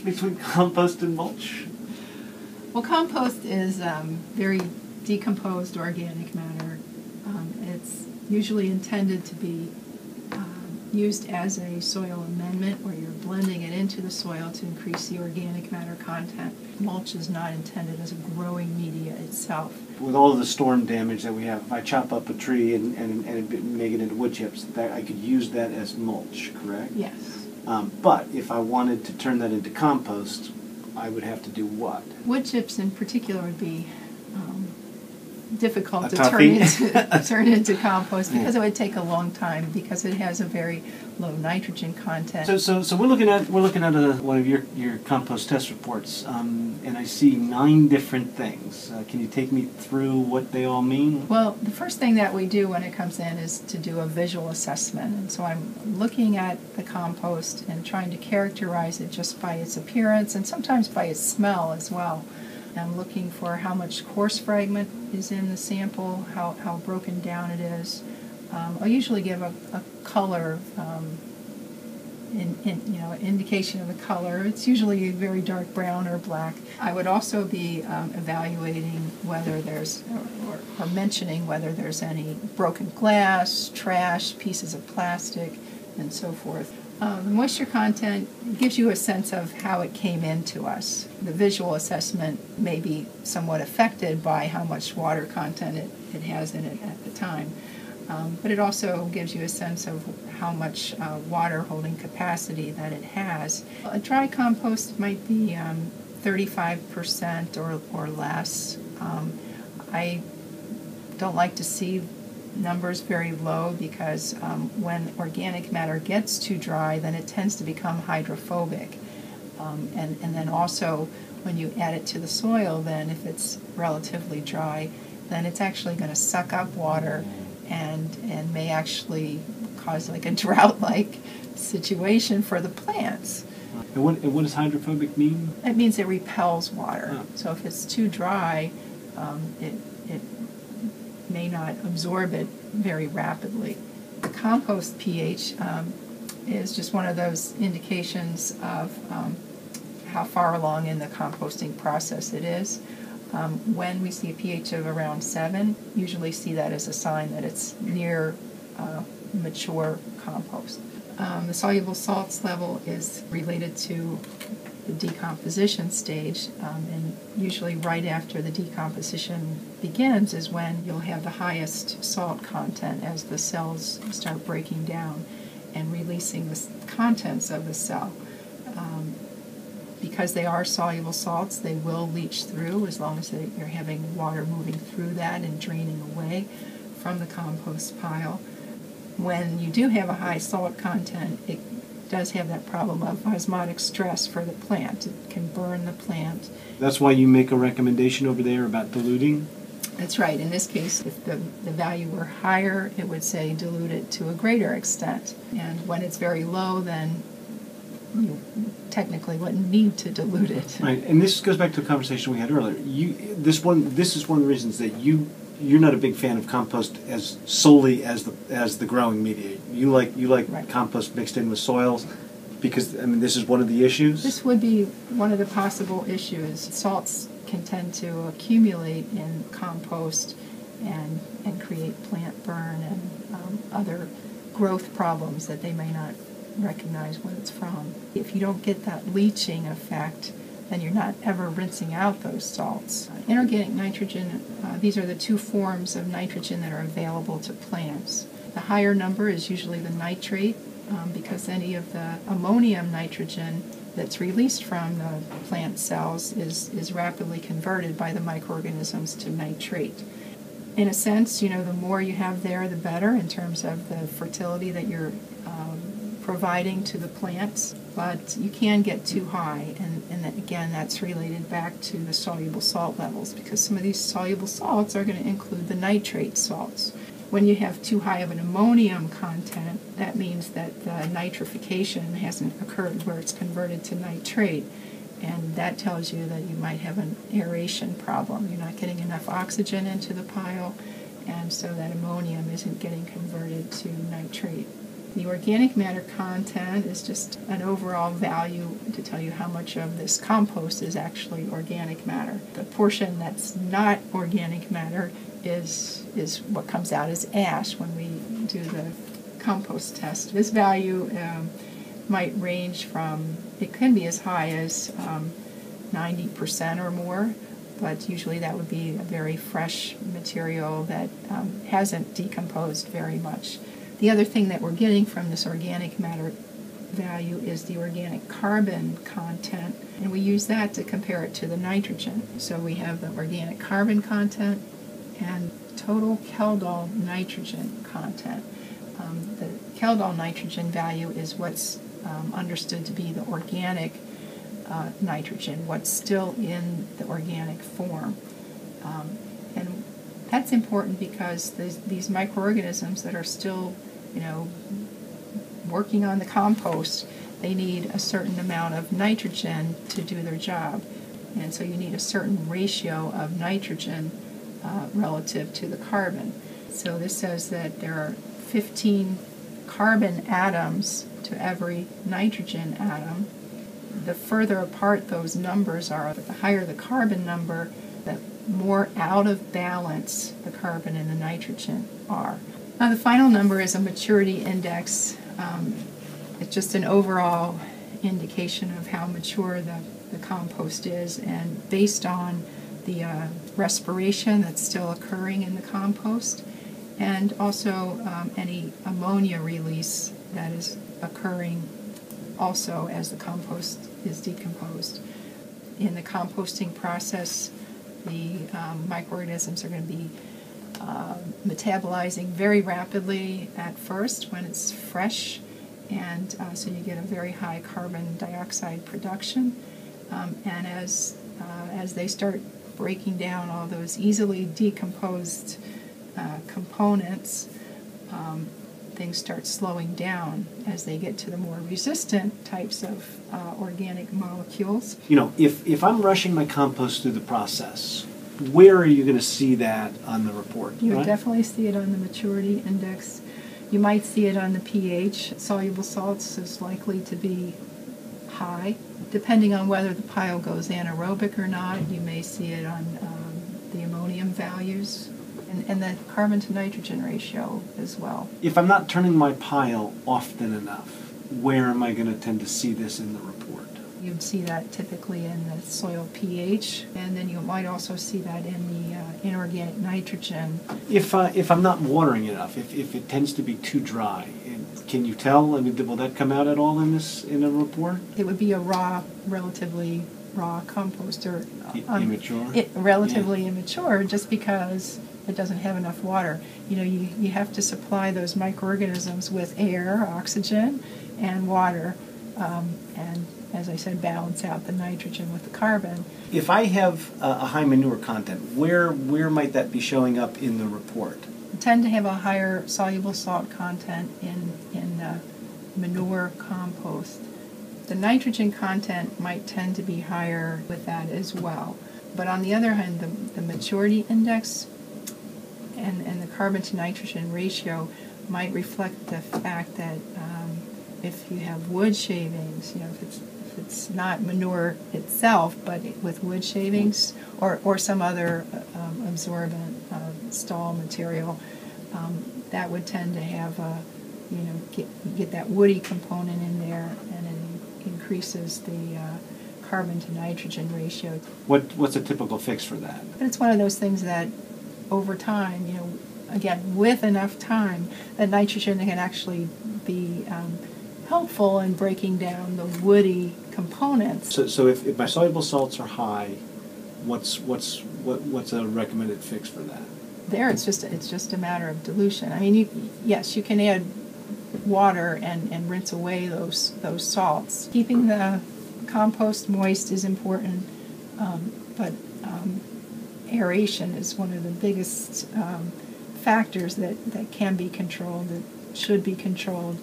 between compost and mulch? Well, compost is very decomposed organic matter. It's usually intended to be used as a soil amendment, where you're blending it into the soil to increase the organic matter content. Mulch is not intended as a growing media itself. With all of the storm damage that we have, if I chop up a tree and make it into wood chips, that I could use that as mulch, correct? Yes. But if I wanted to turn that into compost, I would have to do what? Wood chips in particular would be difficult to turn into compost, because it would take a long time, because it has a very low nitrogen content. So we're looking at one of your compost test reports, and I see 9 different things. Can you take me through what they all mean? Well, the first thing that we do when it comes in is to do a visual assessment, and so I'm looking at the compost and trying to characterize it just by its appearance and sometimes by its smell as well. I'm looking for how much coarse fragment is in the sample, how broken down it is. I'll usually give a color, indication of the color. It's usually very dark brown or black. I would also be evaluating whether there's, or mentioning whether there's any broken glass, trash, pieces of plastic, and so forth. The moisture content gives you a sense of how it came into us. The visual assessment may be somewhat affected by how much water content it has in it at the time. But it also gives you a sense of how much water holding capacity that it has. A dry compost might be 35% or less. I don't like to see numbers very low, because when organic matter gets too dry, then it tends to become hydrophobic. And then also when you add it to the soil, then if it's relatively dry, then it's actually going to suck up water and may actually cause like a drought-like situation for the plants. And what does hydrophobic mean? It means it repels water. Oh. So if it's too dry, it may not absorb it very rapidly. The compost pH is just one of those indications of how far along in the composting process it is. When we see a pH of around 7, usually see that as a sign that it's near mature compost. The soluble salts level is related to the decomposition stage, and usually right after the decomposition begins is when you'll have the highest salt content as the cells start breaking down and releasing the contents of the cell. Because they are soluble salts, they will leach through as long as you're having water moving through that and draining away from the compost pile. When you do have a high salt content, it does have that problem of osmotic stress for the plant. It can burn the plant. That's why you make a recommendation over there about diluting? That's right. In this case, if the value were higher, it would say dilute it to a greater extent. And when it's very low, then you technically wouldn't need to dilute it. Right, and this goes back to a conversation we had earlier. This is one of the reasons that you're not a big fan of compost as solely as the growing media. You like right. Compost mixed in with soils, because this is one of the issues. This would be one of the possible issues. Salts can tend to accumulate in compost and create plant burn and other growth problems that they may not recognize what it's from. If you don't get that leaching effect, then you're not ever rinsing out those salts. Inorganic nitrogen, these are the 2 forms of nitrogen that are available to plants. The higher number is usually the nitrate, because any of the ammonium nitrogen that's released from the plant cells is rapidly converted by the microorganisms to nitrate. In a sense, the more you have there, the better in terms of the fertility that you're providing to the plants, but you can get too high, and again, that's related back to the soluble salt levels, because some of these soluble salts are going to include the nitrate salts. When you have too high of an ammonium content, that means that the nitrification hasn't occurred where it's converted to nitrate, and that tells you that you might have an aeration problem. You're not getting enough oxygen into the pile, and so that ammonium isn't getting converted to nitrate. The organic matter content is just an overall value to tell you how much of this compost is actually organic matter. The portion that's not organic matter is what comes out as ash when we do the compost test. This value might range from, it can be as high as 90% or more, but usually that would be a very fresh material that hasn't decomposed very much. The other thing that we're getting from this organic matter value is the organic carbon content, and we use that to compare it to the nitrogen. So we have the organic carbon content and total Kjeldal nitrogen content. The Kjeldal nitrogen value is what's understood to be the organic nitrogen, what's still in the organic form. And that's important because these microorganisms that are still, working on the compost, they need a certain amount of nitrogen to do their job. And so you need a certain ratio of nitrogen relative to the carbon. So this says that there are 15 carbon atoms to every nitrogen atom. The further apart those numbers are, the higher the carbon number, the more out of balance the carbon and the nitrogen are. Now the final number is a maturity index. It's just an overall indication of how mature the compost is, and based on the respiration that's still occurring in the compost, and also any ammonia release that is occurring also as the compost is decomposed. In the composting process, the microorganisms are going to be metabolizing very rapidly at first when it's fresh, and so you get a very high carbon dioxide production. And as they start breaking down all those easily decomposed components, things start slowing down as they get to the more resistant types of organic molecules. If I'm rushing my compost through the process, where are you going to see that on the report? You would definitely see it on the maturity index. You might see it on the pH. Soluble salts is likely to be high. Depending on whether the pile goes anaerobic or not, you may see it on the ammonium values and the carbon to nitrogen ratio as well. If I'm not turning my pile often enough, where am I going to tend to see this in the report? You'd see that typically in the soil pH, and then you might also see that in the inorganic nitrogen. If I'm not watering enough, if it tends to be too dry, can you tell? I mean, will that come out at all in a report? It would be a relatively raw compost, or immature. Relatively immature, just because it doesn't have enough water. You have to supply those microorganisms with air, oxygen, and water, and as I said, balance out the nitrogen with the carbon. If I have a high manure content, where might that be showing up in the report? We tend to have a higher soluble salt content in manure compost. The nitrogen content might tend to be higher with that as well. But on the other hand, the maturity index and the carbon to nitrogen ratio might reflect the fact that if you have wood shavings, if it's not manure itself, but with wood shavings or some other absorbent stall material, that would tend to have get that woody component in there, and it increases the carbon to nitrogen ratio. What's a typical fix for that? But it's one of those things that over time, again, with enough time, that nitrogen can actually be helpful in breaking down the woody components. So if my soluble salts are high, what's a recommended fix for that? There, it's just a matter of dilution. I mean, you can add water and rinse away those salts. Keeping the compost moist is important, but aeration is one of the biggest factors that can be controlled, that should be controlled.